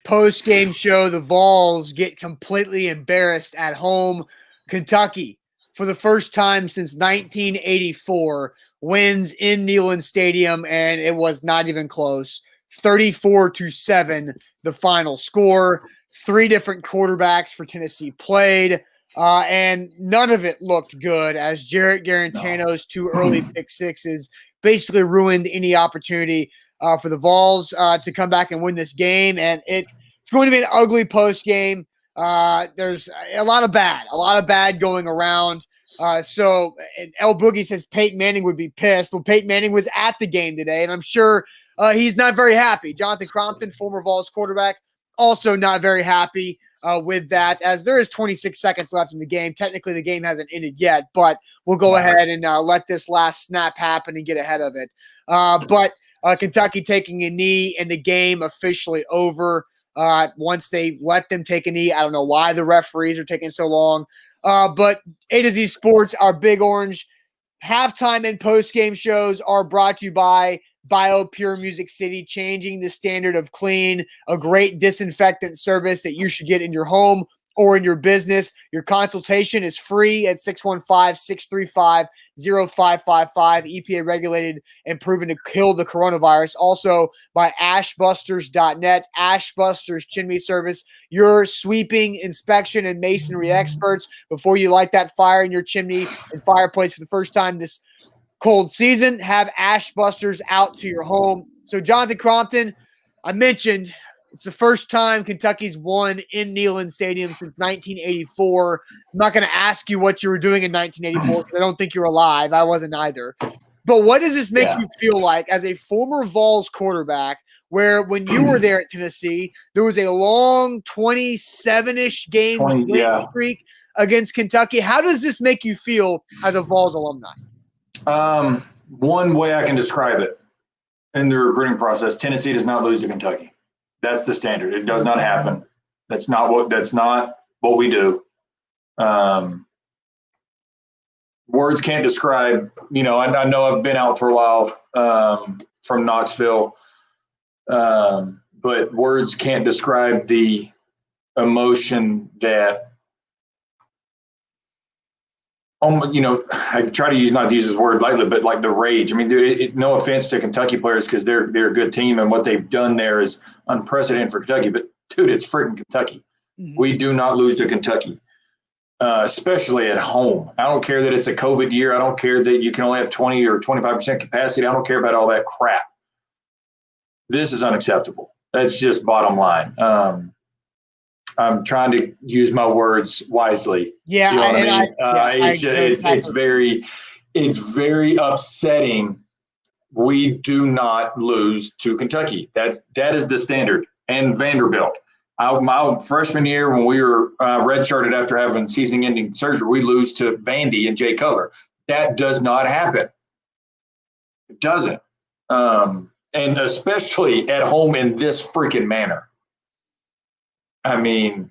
post-game show, the Vols get completely embarrassed at home. Kentucky, for the first time since 1984, wins in Neyland Stadium, and it was not even close. 34-7, the final score. 3 different quarterbacks for Tennessee played, and none of it looked good as Jarrett Garantano's 2 early pick sixes basically ruined any opportunity for the Vols to come back and win this game. And it's going to be an ugly post game. There's a lot of bad going around. So El Boogie says Peyton Manning would be pissed. Well, Peyton Manning was at the game today, and I'm sure he's not very happy. Jonathan Crompton, former Vols quarterback, also not very happy with that, as there is 26 seconds left in the game. Technically, the game hasn't ended yet, but we'll go ahead and let this last snap happen and get ahead of it. But Kentucky taking a knee and the game officially over once they let them take a knee. I don't know why the referees are taking so long. But A to Z Sports, our Big Orange halftime and post-game shows are brought to you by BioPure Music City, changing the standard of clean, a great disinfectant service that you should get in your home or in your business. Your consultation is free at 615-635-0555, EPA regulated and proven to kill the coronavirus. Also by ashbusters.net, Ashbusters Chimney Service, your sweeping, inspection, and masonry experts. Before you light that fire in your chimney and fireplace for the first time this cold season, have Ashbusters out to your home. So Jonathan Crompton, I mentioned it's the first time Kentucky's won in Neyland Stadium since 1984. I'm not going to ask you what you were doing in 1984 because I don't think you're alive. I wasn't either. But what does this make you feel like as a former Vols quarterback, where when you were there at Tennessee, there was a long 27-ish game streak against Kentucky? How does this make you feel as a Vols alumni? One way I can describe it in the recruiting process, Tennessee does not lose to Kentucky. That's the standard. It does not happen. That's not what we do. Words can't describe, I know I've been out for a while, from Knoxville. But words can't describe the emotion that, I try to not to use this word lightly, but like the rage. I mean, dude, no offense to Kentucky players because they're a good team and what they've done there is unprecedented for Kentucky. But dude, it's freaking Kentucky. Mm-hmm. We do not lose to Kentucky, especially at home. I don't care that it's a COVID year. I don't care that you can only have 20 or 25% capacity. I don't care about all that crap. This is unacceptable. That's just bottom line. I'm trying to use my words wisely. Yeah, you know what I mean? It's very upsetting. We do not lose to Kentucky. That is the standard. And Vanderbilt. My freshman year, when we were redshirted after having season-ending surgery, we lose to Vandy and Jay Cutler. That does not happen. It doesn't. And especially at home in this freaking manner. I mean,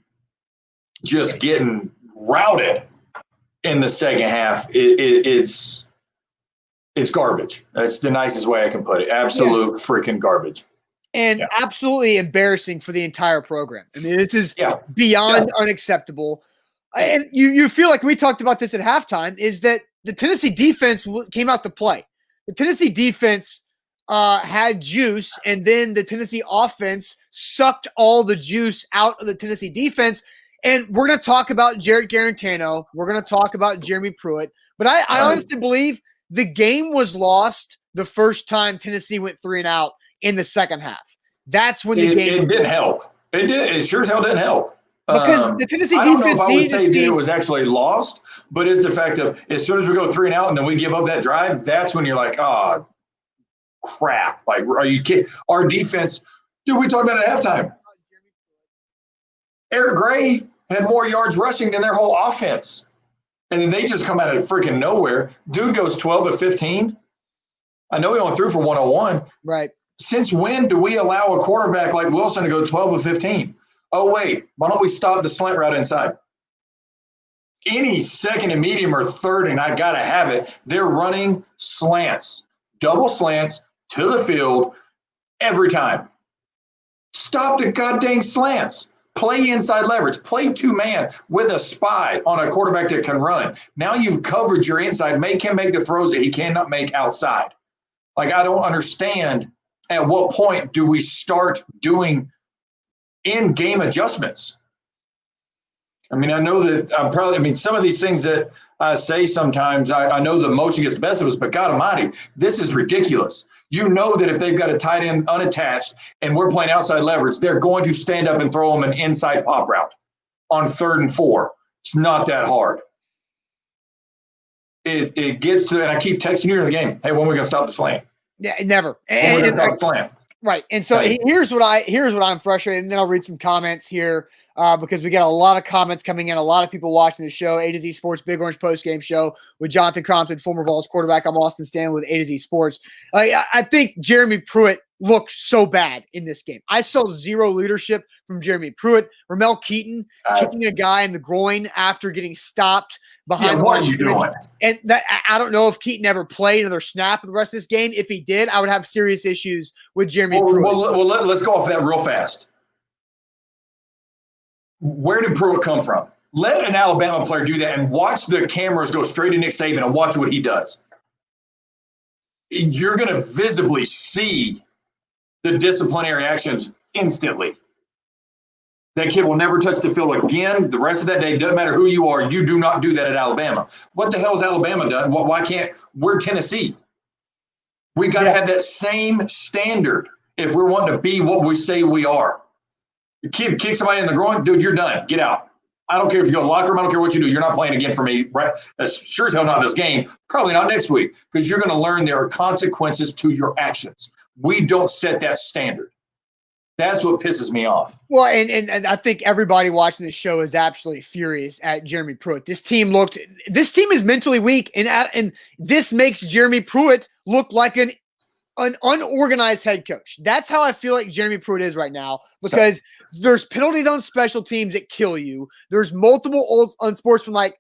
just getting routed in the second half, it's garbage. That's the nicest way I can put it. Absolute freaking garbage. And absolutely embarrassing for the entire program. I mean, this is beyond unacceptable. And you feel like we talked about this at halftime, is that the Tennessee defense came out to play. The Tennessee defense had juice, and then the Tennessee offense sucked all the juice out of the Tennessee defense. And we're going to talk about Jarrett Garantano. We're going to talk about Jeremy Pruitt. But I honestly believe the game was lost the first time Tennessee went 3-and-out in the second half. That's when the game – It didn't help. It did. It sure as hell didn't help. Because the Tennessee defense needed to see – it was actually lost, but it's the fact of as soon as we go 3-and-out and then we give up that drive, that's when you're like, oh, crap. Like, are you kidding? Our defense – dude, we talked about it at halftime. Eric Gray had more yards rushing than their whole offense. And then they just come out of freaking nowhere. Dude goes 12 of 15. I know he only threw for 101. Right. Since when do we allow a quarterback like Wilson to go 12 of 15? Oh, wait, why don't we stop the slant route inside? Any second and medium or third, and I got to have it, they're running slants, double slants to the field every time. Stop the goddamn slants. Play inside leverage. Play 2-man with a spy on a quarterback that can run. Now you've covered your inside. Make him make the throws that he cannot make outside. Like, I don't understand at what point do we start doing in-game adjustments? I mean, I know that some of these things that I say sometimes, I know the motion gets the best of us, but God almighty, this is ridiculous. You know that if they've got a tight end unattached and we're playing outside leverage, they're going to stand up and throw them an inside pop route on 3rd and 4. It's not that hard. It gets to, and I keep texting you in the game, hey, when are we going to stop the slant? Yeah, never. When are we going to stop the slant? Right. And so here's what I'm frustrated, and then I'll read some comments here. Because we got a lot of comments coming in, a lot of people watching the show. A to Z Sports Big Orange Postgame Show with Jonathan Crompton, former Vols quarterback. I'm Austin Stanley with A to Z Sports. I think Jeremy Pruitt looked so bad in this game. I saw zero leadership from Jeremy Pruitt. Ramel Keaton kicking a guy in the groin after getting stopped behind the line. What are you doing? And I don't know if Keaton ever played another snap of the rest of this game. If he did, I would have serious issues with Jeremy Pruitt. Well, let's go off that real fast. Where did Pruitt come from? Let an Alabama player do that and watch the cameras go straight to Nick Saban and watch what he does. You're going to visibly see the disciplinary actions instantly. That kid will never touch the field again. The rest of that day, doesn't matter who you are, you do not do that at Alabama. What the hell has Alabama done? Why can't we're Tennessee? We got to have that same standard if we're wanting to be what we say we are. Your kid kicks somebody in the groin, dude, you're done. Get out. I don't care if you go to the locker room. I don't care what you do. You're not playing again for me. Right? As sure as hell not this game. Probably not next week, because you're going to learn there are consequences to your actions. We don't set that standard. That's what pisses me off. Well, and I think everybody watching this show is absolutely furious at Jeremy Pruitt. This team is mentally weak, and this makes Jeremy Pruitt look like an unorganized head coach. That's how I feel like Jeremy Pruitt is right now, because there's penalties on special teams that kill you. There's multiple unsportsmanlike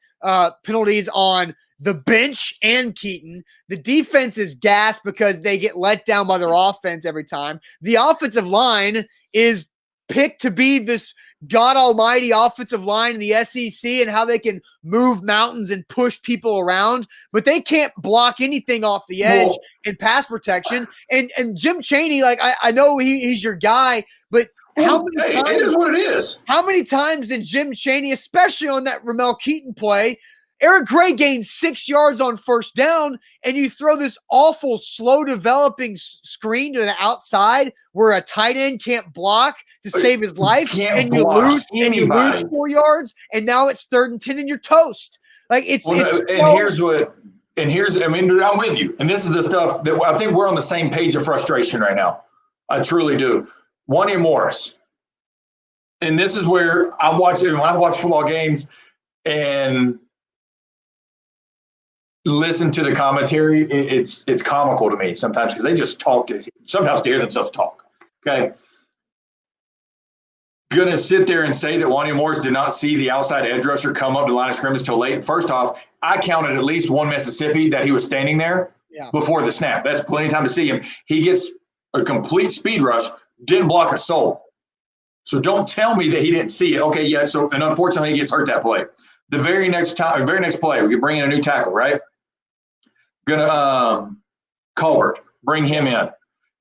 penalties on the bench and Keaton. The defense is gassed because they get let down by their offense every time. The offensive line is picked to be this God almighty offensive line in the SEC and how they can move mountains and push people around, but they can't block anything off the edge in pass protection. And Jim Chaney, like, I know he's your guy, but how many times, it is what it is. How many times did Jim Chaney, especially on that Ramel Keaton play, Eric Gray gained 6 yards on first down, and you throw this awful, slow-developing screen to the outside where a tight end can't block to save his life, and you lose 4 yards, and now it's 3rd and 10, and you're toast. Like I'm with you, and this is the stuff that I think we're on the same page of frustration right now. I truly do. Wanya Morris, and this is where when I watch football games and listen to the commentary, it's comical to me sometimes, because they just talk sometimes to hear themselves talk. Okay. Gonna sit there and say that Wanya Morris did not see the outside edge rusher come up to the line of scrimmage till late. First off, I counted at least one Mississippi that he was standing there before the snap. That's plenty of time to see him. He gets a complete speed rush, didn't block a soul. So don't tell me that he didn't see it. Okay, yeah. So, and unfortunately, he gets hurt that play. The very next play, we bring in a new tackle, right? Colbert, bring him in. And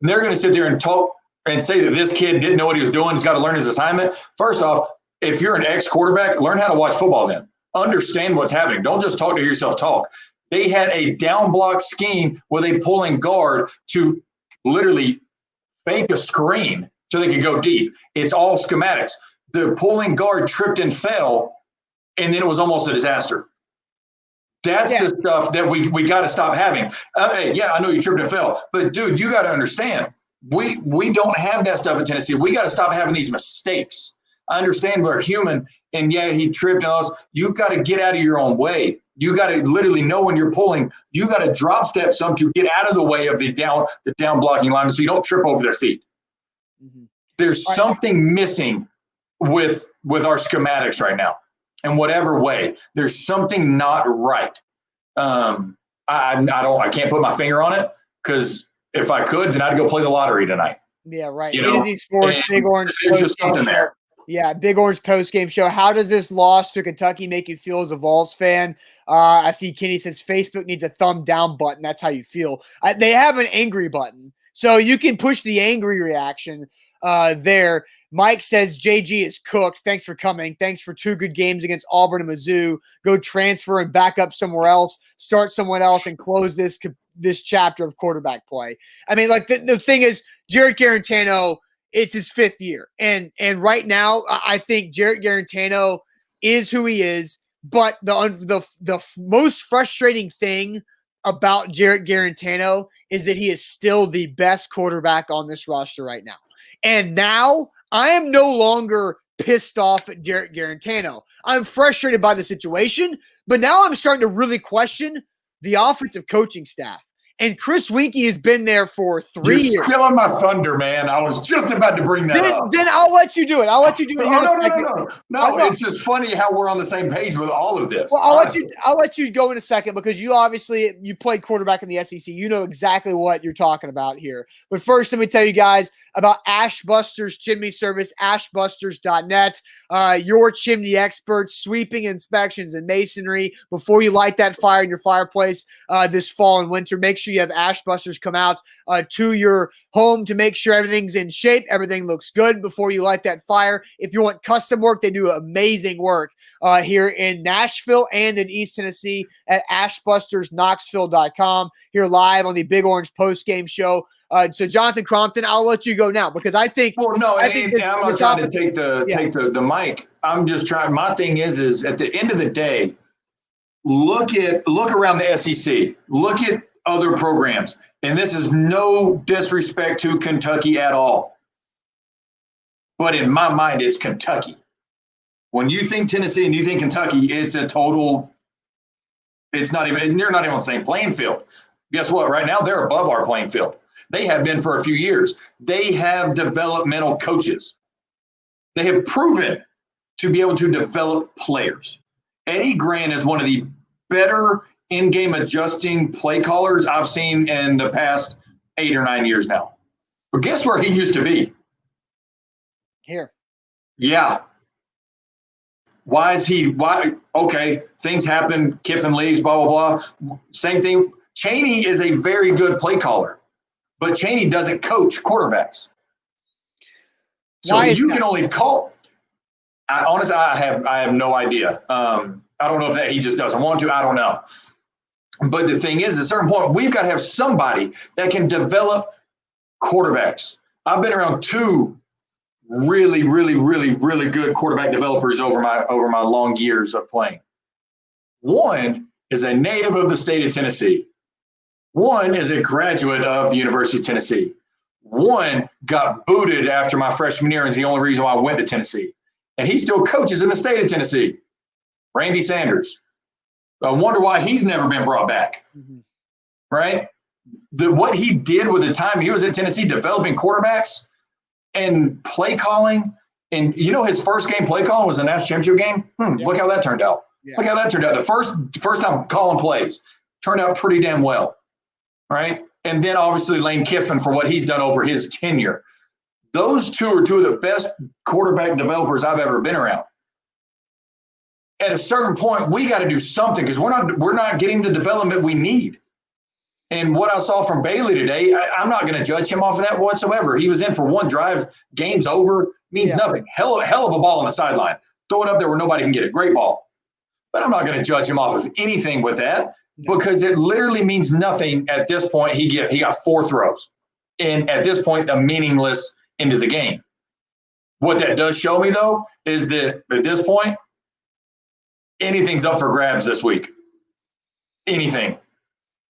they're going to sit there and talk and say that this kid didn't know what he was doing. He's got to learn his assignment. First off, if you're an ex-quarterback, learn how to watch football then. Understand what's happening. Don't just talk to yourself talk. They had a down block scheme with a pulling guard to literally fake a screen so they could go deep. It's all schematics. The pulling guard tripped and fell, and then it was almost a disaster. That's the stuff that we got to stop having. Hey, I know you tripped and fell, but dude, you got to understand, we don't have that stuff in Tennessee. We got to stop having these mistakes. I understand we're human, and he tripped and all this. You got to get out of your own way. You got to literally know when you're pulling. You got to drop step some to get out of the way of the down blocking lineman, so you don't trip over their feet. Mm-hmm. There's something missing with our schematics right now. In whatever way, there's something not right. I can't put my finger on it, because if I could, then I'd go play the lottery tonight. Yeah, right. You A to know, Z Sports, and Big Orange there's just post-game something show. there. Yeah, Big Orange post-game show. How does this loss to Kentucky make you feel as a Vols fan? I see Kenny says Facebook needs a thumb down button. That's how you feel. They have an angry button, so you can push the angry reaction there. Mike says JG is cooked. Thanks for coming. Thanks for 2 good games against Auburn and Mizzou. Go transfer and back up somewhere else. Start someone else and close this chapter of quarterback play. I mean, like the thing is, Jarrett Garantano, it's his 5th year. And right now, I think Jarrett Garantano is who he is. But the most frustrating thing about Jarrett Garantano is that he is still the best quarterback on this roster right now. And now I am no longer pissed off at Jarrett Garantano. I'm frustrated by the situation, but now I'm starting to really question the offensive coaching staff. And Chris Winkie has been there for 3 years. You're stealing my thunder, man. I was just about to bring that up. Then I'll let you do it. I'll let you do it here in a second. No, it's just funny how we're on the same page with all of this. Well, I'll let you go in a second because you played quarterback in the SEC. You know exactly what you're talking about here. But first, let me tell you guys about Ashbusters Chimney Service, ashbusters.net. Your chimney experts, sweeping inspections and masonry before you light that fire in your fireplace this fall and winter. Make sure you have Ashbusters come out to your home to make sure everything's in shape, everything looks good before you light that fire. If you want custom work, they do amazing work here in Nashville and in East Tennessee at ashbustersknoxville.com. Here live on the Big Orange post-game show. So Jonathan Crompton, I'll let you go now because I think. Well, no, I think I'm not trying to take the mic. I'm just trying. My thing is at the end of the day, look around the SEC. Look at other programs, and this is no disrespect to Kentucky at all. But in my mind, it's Kentucky. When you think Tennessee and you think Kentucky, it's a total. It's not even. They're not even on the same playing field. Guess what? Right now, they're above our playing field. They have been for a few years. They have developmental coaches. They have proven to be able to develop players. Eddie Grant is one of the better in-game adjusting play callers I've seen in the past 8 or 9 years now. But guess where he used to be? Here. Yeah. Why? Okay, things happen. Kiffin leaves, blah, blah, blah. Same thing. Chaney is a very good play caller. But Chaney doesn't coach quarterbacks. So you can only call. Honestly, I have no idea. I don't know if that he just doesn't want to. I don't know. But the thing is, at a certain point, we've got to have somebody that can develop quarterbacks. I've been around 2 really, really, really, really good quarterback developers over my long years of playing. One is a native of the state of Tennessee. One is a graduate of the University of Tennessee. One got booted after my freshman year and is the only reason why I went to Tennessee. And he still coaches in the state of Tennessee. Randy Sanders. I wonder why he's never been brought back. Mm-hmm. Right? What he did with the time he was at Tennessee developing quarterbacks and play calling. And his first game play calling was a national championship game. Yeah. Look how that turned out. Yeah. Look how that turned out. The first time calling plays turned out pretty damn well. Right? And then obviously Lane Kiffin for what he's done over his tenure. Those 2 are 2 of the best quarterback developers I've ever been around. At a certain point, we got to do something because we're not getting the development we need. And what I saw from Bailey today, I'm not going to judge him off of that whatsoever. He was in for 1 drive, game's over, means nothing. Hell of a ball on the sideline. Throw it up there where nobody can get it. Great ball. But I'm not going to judge him off of anything with that. Because it literally means nothing at this point. He got 4 throws. And at this point, a meaningless into the game. What that does show me, though, is that at this point, anything's up for grabs this week. Anything.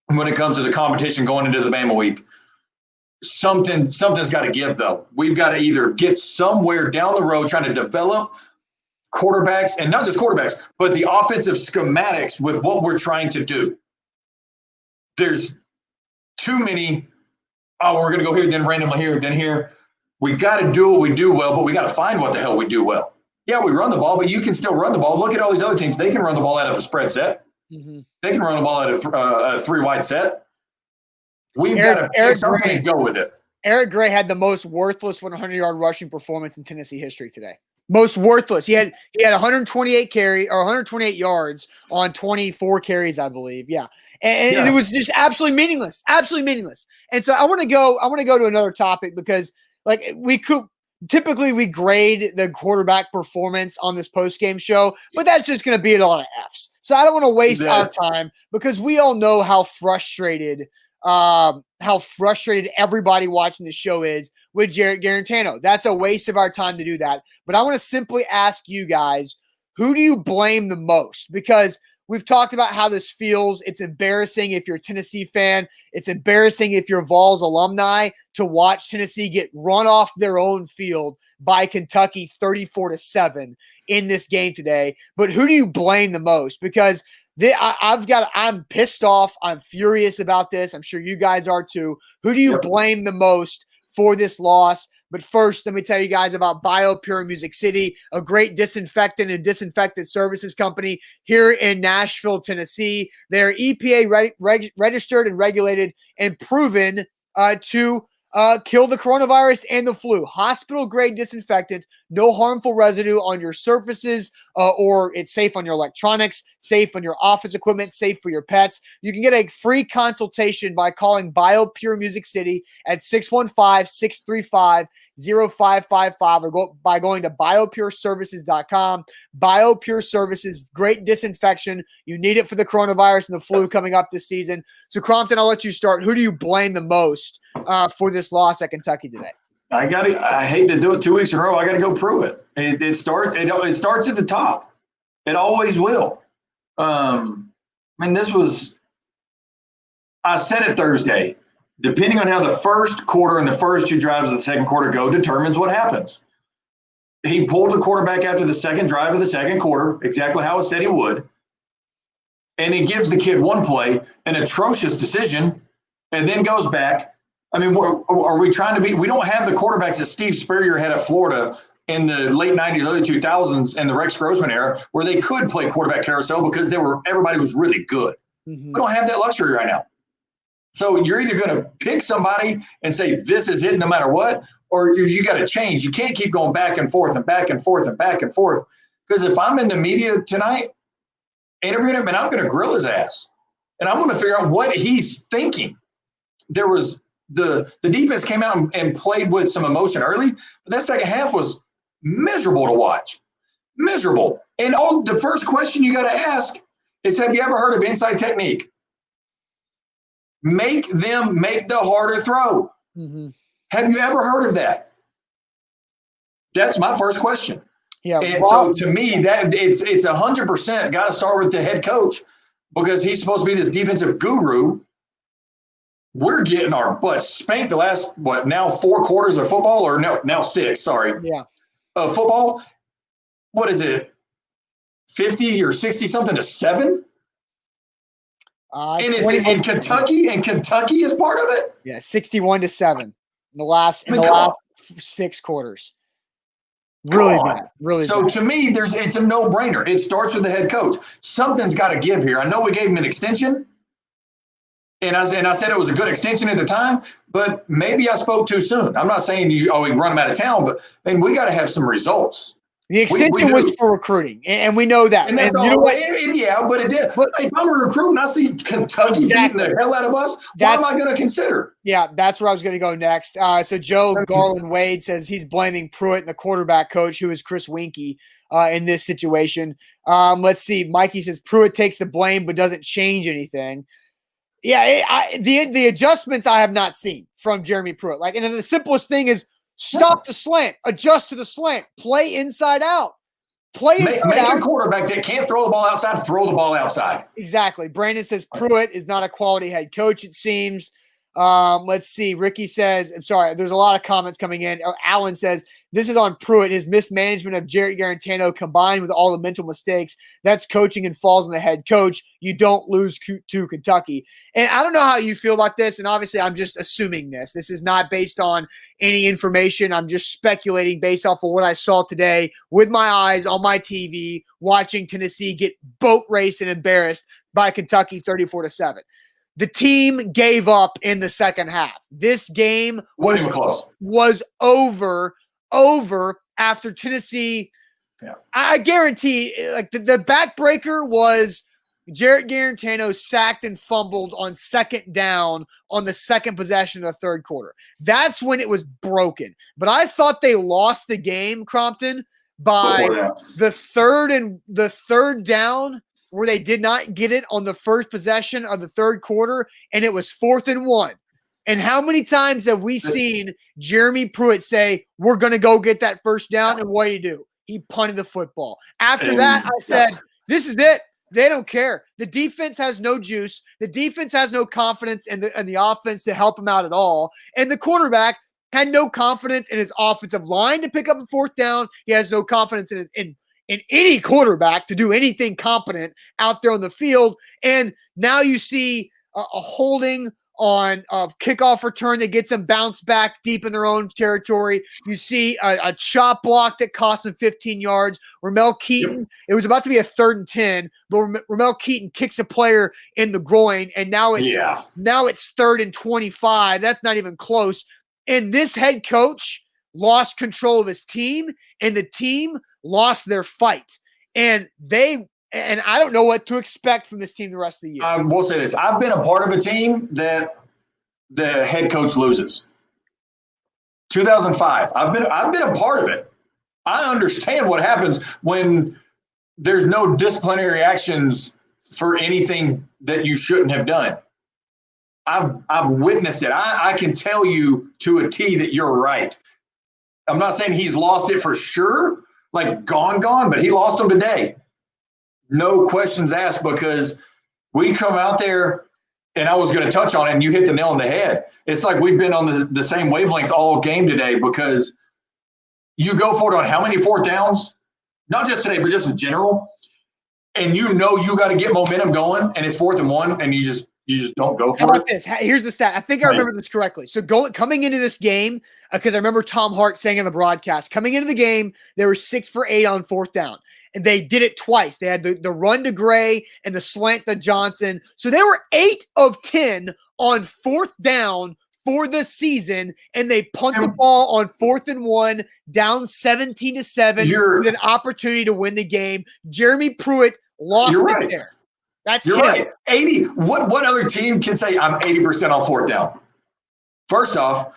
When it comes to the competition going into the Bama week. Something's got to give, though. We've got to either get somewhere down the road trying to develop quarterbacks, and not just quarterbacks, but the offensive schematics with what we're trying to do. There's too many, we're going to go here, then randomly here, then here. We got to do what we do well, but we got to find what the hell we do well. Yeah, we run the ball, but you can still run the ball. Look at all these other teams. They can run the ball out of a spread set. Mm-hmm. They can run the ball out of a 3-wide set. We've got to pick something and go with it. Eric Gray had the most worthless 100-yard rushing performance in Tennessee history today. Most worthless. He had 128 yards on 24 carries, I believe. Yeah. And it was just absolutely meaningless. Absolutely meaningless. And so I want to go to another topic because like typically we grade the quarterback performance on this post-game show, but that's just going to be a lot of Fs. So I don't want to waste our time because we all know how frustrated everybody watching the show is with Jarrett Garantano. That's a waste of our time to do that. But I want to simply ask you guys, who do you blame the most? Because we've talked about how this feels. It's embarrassing if you're a Tennessee fan. It's embarrassing if you're Vols alumni to watch Tennessee get run off their own field by Kentucky 34-7 in this game today. But who do you blame the most? Because I'm pissed off. I'm furious about this. I'm sure you guys are too. Who do you blame the most for this loss? But first, let me tell you guys about BioPure in Music City, a great disinfectant and disinfectant services company here in Nashville, Tennessee. They're EPA registered and regulated and proven to kill the coronavirus and the flu. Hospital-grade disinfectant, no harmful residue on your surfaces, or it's safe on your electronics, safe on your office equipment, safe for your pets. You can get a free consultation by calling BioPure Music City at 615-635-0555 or by going to biopureservices.com. BioPure Services, great disinfection. You need it for the coronavirus and the flu coming up this season. So, Crompton, I'll let you start. Who do you blame the most for this loss at Kentucky today? I hate to do it 2 weeks in a row. I got to go Pruitt. It starts at the top. It always will. I said it Thursday. Depending on how the first quarter and the first two drives of the second quarter go determines what happens. He pulled the quarterback after the second drive of the second quarter, exactly how it said he would. And he gives the kid one play, an atrocious decision, and then goes back. I mean, are we trying to be – we don't have the quarterbacks that Steve Spurrier had at Florida in the late 90s, early 2000s, and the Rex Grossman era where they could play quarterback carousel because everybody was really good. Mm-hmm. We don't have that luxury right now. So you're either going to pick somebody and say this is it no matter what, or you got to change. You can't keep going back and forth and back and forth and back and forth. Because if I'm in the media tonight interviewing him, and I'm going to grill his ass, and I'm going to figure out what he's thinking. There was the defense came out and played with some emotion early, but that second half was miserable to watch. Miserable. And the first question you got to ask is, have you ever heard of inside technique? Make them make the harder throw. Mm-hmm. Have you ever heard of that? That's my first question. Yeah. And so to me, that it's 100% got to start with the head coach because he's supposed to be this defensive guru. We're getting our butts spanked the last, now 4 quarters of football, or no, now 6, sorry. Yeah. Football, what is it, 50 or 60 something to 7? And it's in Kentucky, and Kentucky is part of it? Yeah, 61-7 in the last 6 quarters. Really bad. Really so bad. To me, it's a no-brainer. It starts with the head coach. Something's got to give here. I know we gave him an extension, and I said it was a good extension at the time, but maybe I spoke too soon. I'm not saying we run him out of town, but we got to have some results. The extension was for recruiting, and we know that. And that's all. But it did. But if I'm a recruit and I see Kentucky beating the hell out of us, what am I going to consider? Yeah, that's where I was going to go next. So Joe Garland Wade says he's blaming Pruitt and the quarterback coach, who is Chris Winkie, in this situation. Let's see. Mikey says Pruitt takes the blame but doesn't change anything. Yeah, the adjustments I have not seen from Jeremy Pruitt. And the simplest thing is, stop the slant, adjust to the slant, play inside out. Make a quarterback that can't throw the ball outside, throw the ball outside. Exactly. Brandon says Pruitt is not a quality head coach, it seems. Let's see. Ricky says, I'm sorry, there's a lot of comments coming in. Alan says, this is on Pruitt, his mismanagement of Jarrett Garantano combined with all the mental mistakes. That's coaching and falls on the head coach. You don't lose to Kentucky. And I don't know how you feel about this, and obviously I'm just assuming this. This is not based on any information. I'm just speculating based off of what I saw today with my eyes on my TV, watching Tennessee get boat raced and embarrassed by Kentucky 34-7. the team gave up in the second half. This game was over after Tennessee. Yeah. I guarantee, like the backbreaker was Jarrett Garantano sacked and fumbled on second down on the second possession of the third quarter. That's when it was broken. But I thought they lost the game, Crompton, by the third down where they did not get it on the first possession of the third quarter, and it was 4th and 1. And how many times have we seen Jeremy Pruitt say, we're going to go get that first down, and what do? He punted the football. After that, I said, this is it. They don't care. The defense has no juice. The defense has no confidence in the offense to help him out at all. And the quarterback had no confidence in his offensive line to pick up a fourth down. He has no confidence in any quarterback to do anything competent out there on the field. And now you see a holding on a kickoff return that gets them bounced back deep in their own territory. You see a chop block that costs them 15 yards. Ramel Keaton, it was about to be a 3rd and 10, but Ramel Keaton kicks a player in the groin, and now it's 3rd and 25. That's not even close. And this head coach lost control of his team, and the team lost their fight. And I don't know what to expect from this team the rest of the year. I will say this. I've been a part of a team that the head coach loses. 2005. I've been a part of it. I understand what happens when there's no disciplinary actions for anything that you shouldn't have done. I've witnessed it. I can tell you to a T that you're right. I'm not saying he's lost it for sure, like gone, but he lost them today. No questions asked, because we come out there, and I was going to touch on it, and you hit the nail on the head. It's like we've been on the same wavelength all game today, because you go for it on how many fourth downs? Not just today, but just in general. And you got to get momentum going, and it's 4th and 1, and you just don't go for it. How about this? Here's the stat. I think I remember this correctly. So coming into this game, because I remember Tom Hart saying in the broadcast, coming into the game, they were 6 for 8 on 4th down. And they did it twice. They had the run to Gray and the slant to Johnson. So they were 8 of 10 on 4th down for the season, and they punt the ball on 4th and 1, down 17-7 with an opportunity to win the game. Jeremy Pruitt lost it there. That's You're right. 80. What other team can say I'm 80% on 4th down? First off,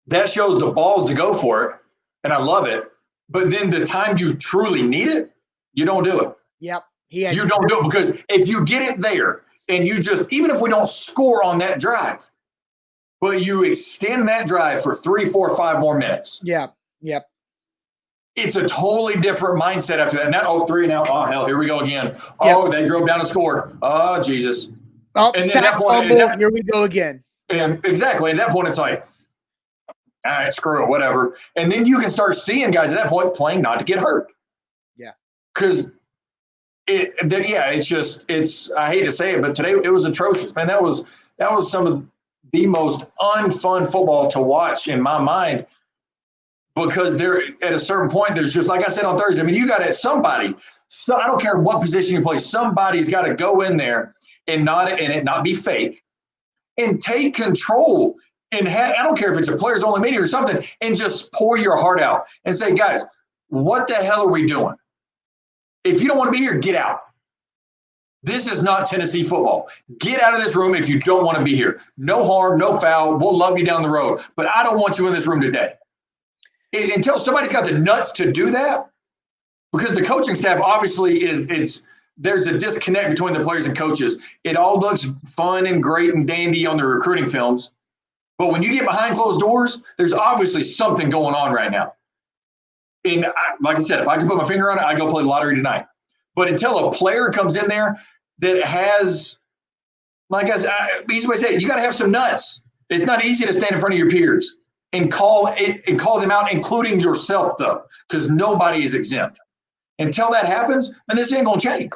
that shows the balls to go for it, and I love it. But then the time you truly need it, you don't do it. Yep. You don't do it, because if you get it there and you just, even if we don't score on that drive, but you extend that drive for 3, 4, 5 more minutes. Yeah. Yep. It's a totally different mindset after that. Now, 3 now. Oh, hell, here we go again. Oh, they drove down and scored. Oh, Jesus. Oh, and sack fumble. Here we go again. And exactly. At that point, it's like, all right, screw it, whatever. And then you can start seeing guys at that point playing not to get hurt. Yeah. Because, it's I hate to say it, but today it was atrocious. Man, that was some of the most unfun football to watch in my mind, because there at a certain point, there's just, like I said on Thursday, I mean, you got somebody, so I don't care what position you play, somebody's got to go in there and it not be fake and take control. And I don't care if it's a players only meeting or something, and just pour your heart out and say, guys, what the hell are we doing? If you don't want to be here, get out. This is not Tennessee football. Get out of this room if you don't want to be here. No harm, no foul. We'll love you down the road, but I don't want you in this room today. Until somebody's got the nuts to do that, because the coaching staff obviously there's a disconnect between the players and coaches. It all looks fun and great and dandy on the recruiting films. But when you get behind closed doors, there's obviously something going on right now. And like I said, if I can put my finger on it, I'd go play the lottery tonight. But until a player comes in there that has, like easy way to say it, you got to have some nuts. It's not easy to stand in front of your peers and call them out, including yourself, though, because nobody is exempt. Until that happens, then this ain't going to change.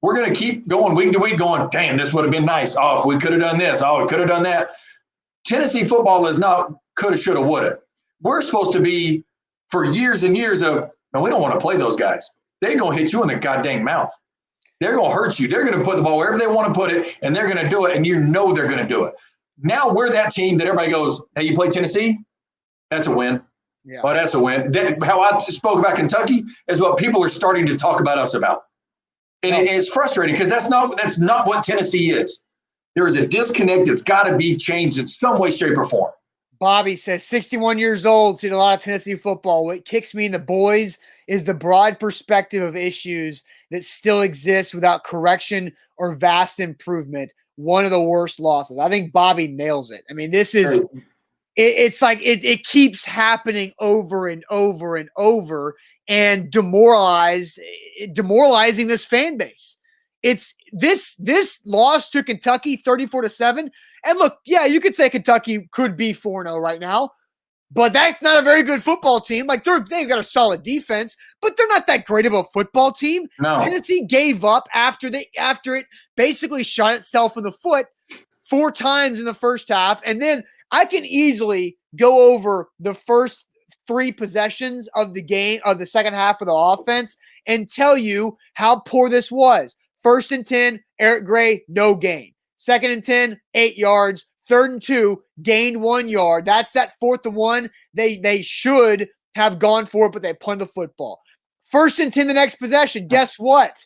We're going to keep going week to week going, damn, this would have been nice. Oh, if we could have done this. Oh, we could have done that. Tennessee football is not coulda, shoulda, woulda. We're supposed to be, for years and years of, no, we don't want to play those guys. They're going to hit you in the goddamn mouth. They're going to hurt you. They're going to put the ball wherever they want to put it, and they're going to do it, and you know they're going to do it. Now we're that team that everybody goes, hey, you play Tennessee? That's a win. Yeah. Oh, that's a win. How I spoke about Kentucky is what people are starting to talk about us about. And it's frustrating because that's not what Tennessee is. There is a disconnect that's got to be changed in some way, shape, or form. Bobby says, 61 years old, seen a lot of Tennessee football. What kicks me in the boys is the broad perspective of issues that still exist without correction or vast improvement. One of the worst losses. I think Bobby nails it. I mean, this is it's like it keeps happening over and over and over, and demoralizing this fan base. It's this loss to Kentucky 34-7. And look, yeah, you could say Kentucky could be 4-0 right now, but that's not a very good football team. Like they've got a solid defense, but they're not that great of a football team. No. Tennessee gave up after it basically shot itself in the foot 4 times in the first half. And then I can easily go over the first 3 possessions of the game of the second half of the offense and tell you how poor this was. 1st and 10, Eric Gray, no gain. 2nd and 10, 8 yards. 3rd and 2, gained 1 yard. That's that 4th and 1. They should have gone for it, but they punted the football. 1st and 10, the next possession. Guess what?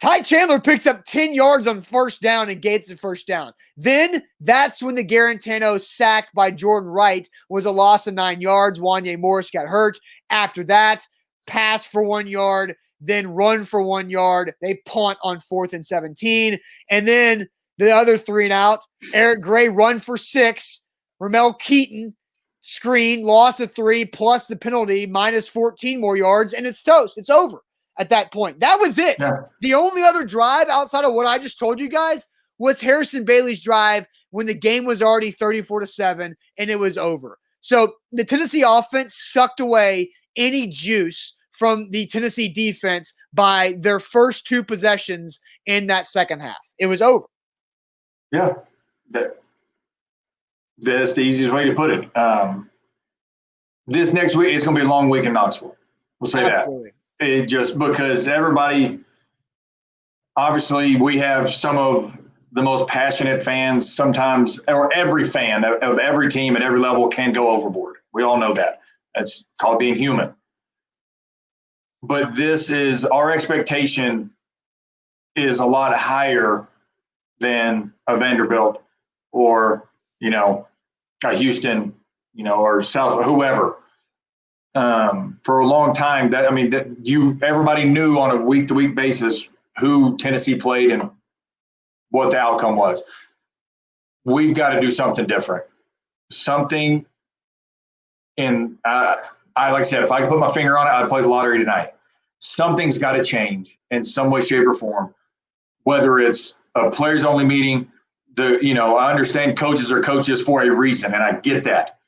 Ty Chandler picks up 10 yards on 1st down and gains the 1st down. Then that's when the Garantano sacked by Jordan Wright was a loss of 9 yards. Wanye Morris got hurt. After that, pass for 1 yard, then run for 1 yard. They punt on 4th and 17. And then the other 3 and out, Eric Gray run for 6. Ramel Keaton screen, loss of 3 plus the penalty, minus 14 more yards, and it's toast. It's over at that point. That was it. Yeah. The only other drive outside of what I just told you guys was Harrison Bailey's drive when the game was already 34-7 and it was over. So the Tennessee offense sucked away any juice from the Tennessee defense by their first 2 possessions in that second half. It was over. Yeah, that's the easiest way to put it. This next week is going to be a long week in Knoxville. We'll say Absolutely. That. It just because everybody, obviously, we have some of the most passionate fans sometimes, or every fan of every team at every level can go overboard. We all know that. That's called being human. But this is our expectation is a lot higher than a Vanderbilt or, a Houston, or South, whoever. For a long time, everybody knew on a week-to-week basis who Tennessee played and what the outcome was. We've got to do something different. Something like I said, if I could put my finger on it, I'd play the lottery tonight. Something's got to change in some way, shape, or form, whether it's a players only meeting. I understand coaches are coaches for a reason, and I get that.